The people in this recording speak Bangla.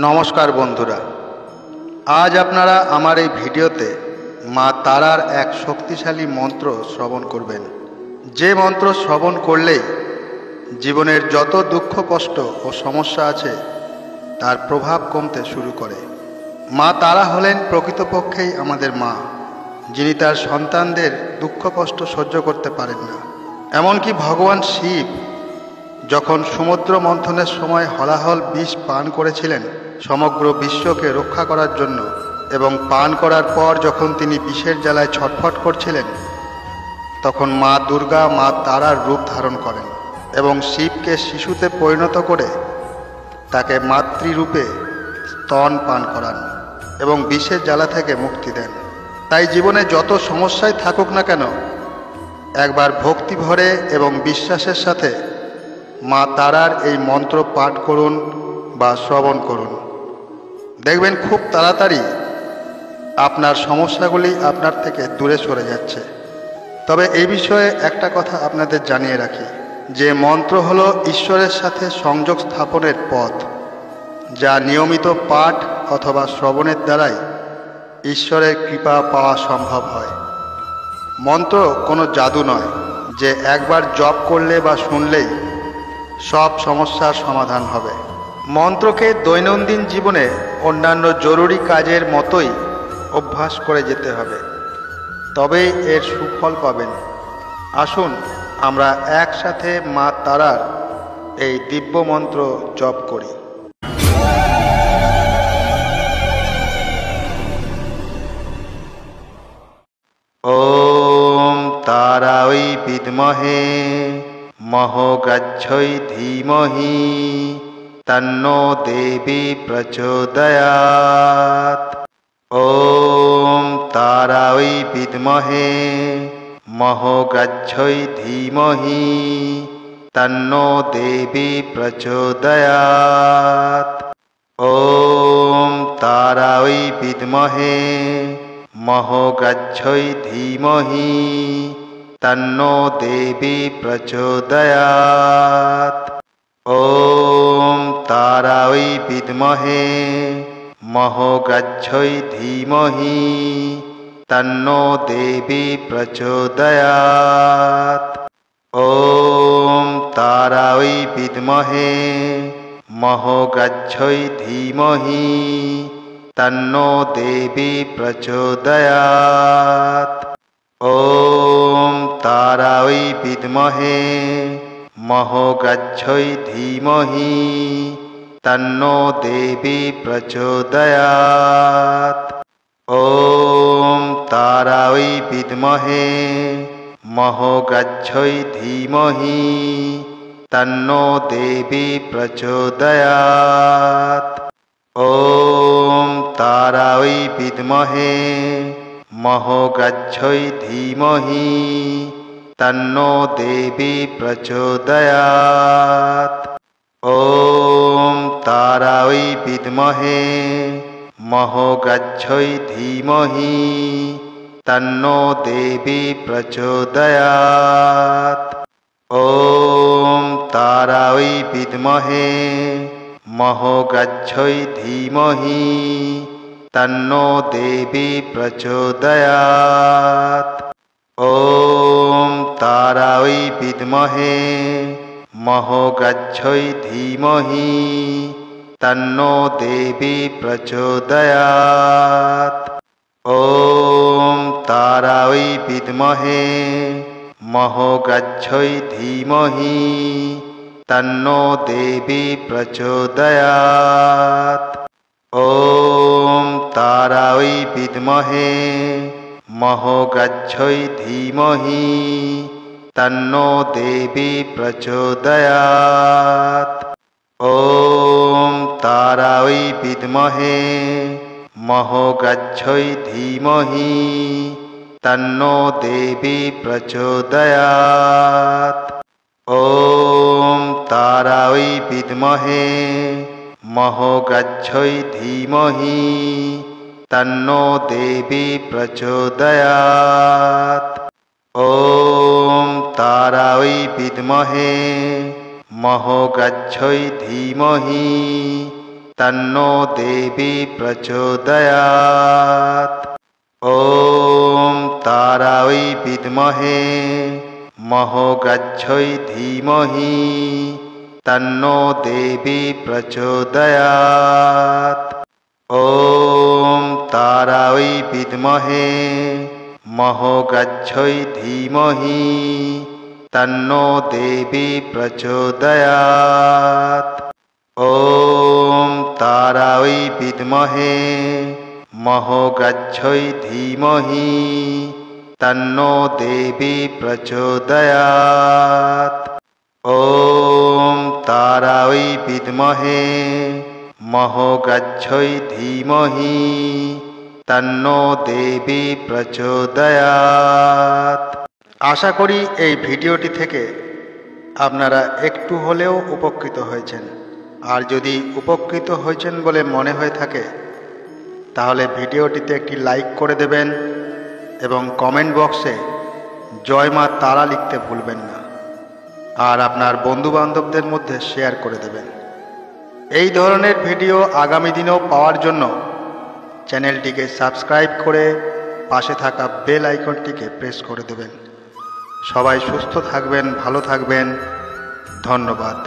নমস্কার বন্ধুরা, আজ আপনারা আমার এই ভিডিওতে মা তারার এক শক্তিশালী মন্ত্র শ্রবণ করবেন। যে মন্ত্র শ্রবণ করলেই জীবনের যত দুঃখ কষ্ট ও সমস্যা আছে তার প্রভাব কমতে শুরু করে। মা তারা হলেন প্রকৃতপক্ষেই আমাদের মা, যিনি তার সন্তানদের দুঃখ কষ্ট সহ্য করতে পারেন না। এমনকি ভগবান শিব যখন সমুদ্র মন্থনের সময় হলাহল বিষ পান করেছিলেন সমগ্র বিশ্বকে রক্ষা করার জন্য, এবং পান করার পর যখন তিনি বিষের জ্বালায় ছটফট করছিলেন, তখন মা দুর্গা মা তারার রূপ ধারণ করেন এবং শিবকে শিশুতে পরিণত করে তাকে মাতৃরূপে স্তন পান করান এবং বিষের জ্বালা থেকে মুক্তি দেন। তাই জীবনে যত সমস্যাই থাকুক না কেন, একবার ভক্তি ভরে এবং বিশ্বাসের সাথে মা তারার এই মন্ত্র পাঠ করুন বা শ্রবণ করুন। দেখবেন খুব তাড়াতাড়ি আপনার সমস্যাগুলি আপনার থেকে দূরে সরে যাচ্ছে। তবে এই বিষয়ে একটা কথা আপনাদের জানিয়ে রাখি, যে মন্ত্র হলো ঈশ্বরের সাথে সংযোগ স্থাপনের পথ, যা নিয়মিত পাঠ অথবা শ্রবণের দ্বারাই ঈশ্বরের কৃপা পাওয়া সম্ভব হয়। মন্ত্র কোনো জাদু নয় যে একবার জপ করলে বা শুনলেই সব সমস্যার সমাধান হবে। মন্ত্রকে দৈনন্দিন জীবনে অন্যান্য জরুরি কাজের মতোই অভ্যাস করে যেতে হবে, তবেই এর সুফল পাবেন। আসুন আমরা একসাথে মা তারার এই দিব্য মন্ত্র জপ করি। ওম তারাই বিদ্মহে মহোগ্রাহ্যৈ ধীমহি তন্নো দেবী প্রচোদয়াৎ। ওম তারাই বিদ্মহে মহোগ্রাহ্যৈ ধীমহি তন্নো দেবী প্রচোদয়াৎ। ওম তারাই বিদ্মহে মহোগ্রাহ্যৈ ধীমহি তন্নো দেবী প্রচোদয়াৎ। ওম তারাই বিদ্মহে মহোগ্রাহ্যৈ ধীমহি তন্নো দেবী প্রচোদয়াৎ। ওম তারাই বিদ্মহে মহোগ্রাহ্যৈ ধীমহি তন্নো দেবী প্রচোদয়াৎ। ওম তারাই বিদ্মহে মহোগ্রাহ্যৈ ধীমহি তন্নো দেবী প্রচোদয়াৎ। ওম তারাই বিদ্মহে মহোগ্রাহ্যৈ ধীমহি তন্নো দেবী প্রচোদয়াৎ। ওম তারাই বিদ্মহে মহোগ্রাহ্যৈ ধীমহি তন্নো দেবী প্রচোদয়াৎ। ওম তারাই বিদ্মহে মহোগ্রাহ্যৈ ধীমহি তন্নো দেবী প্রচোদয়াৎ। ওম তারাই বিদ্মহে মহোগ্রাহ্যৈ ধীমহি তন্নো দেবী প্রচোদয়াৎ। ওম তারাই বিদ্মহে মহোগ্রাহ্যৈ ধীমহি তন্নো দেবী প্রচোদয়াৎ। ওম তারাই বিদ্মহে মহোগ্রাহ্যৈ ধীমহি তন্নো দেবী প্রচোদয়াৎ। ওম তারাই বিদ্মহে মহোগ্রাহ্যৈ ধীমহি তন্নো দেবী প্রচোদয়াৎ। ওম তারাই বিদ্মহে মহোগ্রাহ্যৈ ধীমহি তন্নো দেবী প্রচোদয়াৎ। ওম তারাই বিদ্মহে মহোগ্রাহ্যৈ ধীমহি তন্নো দেবী প্রচোদয়াৎ। ওম তারাই বিদ্মহে মহোগ্রাহ্যৈ ধীমহি तन्नो देवी प्रचोदयात्। ॐ तारायै विद्महे महोग्राह्यै धीमहि तन्नो देवी प्रचोदयात्। ॐ तारायै विद्महे महोग्राह्यै धीमहि तन्नो देवी प्रचोदयात्। ॐ तारायै विद्महे महोग्राह्यै धीमहि तन्नो देवी प्रचोदयात्। ॐ तारायै विद्महे महोग्राह्यै धीमहि तन्नो देवी प्रचोदयात्। আশা করি এই ভিডিওটি থেকে আপনারা একটু হলেও উপকৃত হয়েছেন। আর যদি উপকৃত হয়েছেন বলে মনে হয়ে থাকে তাহলে ভিডিওটিতে একটি লাইক করে দেবেন এবং কমেন্ট বক্সে জয় মা তারা লিখতে ভুলবেন না। আর আপনার বন্ধুবান্ধবদের মধ্যে শেয়ার করে দেবেন। এই ধরনের ভিডিও আগামী দিনেও পাওয়ার জন্য চ্যানেলটিকে সাবস্ক্রাইব করে পাশে থাকা বেল আইকনটিকে প্রেস করে দেবেন। সবাই সুস্থ থাকবেন, ভালো থাকবেন। ধন্যবাদ।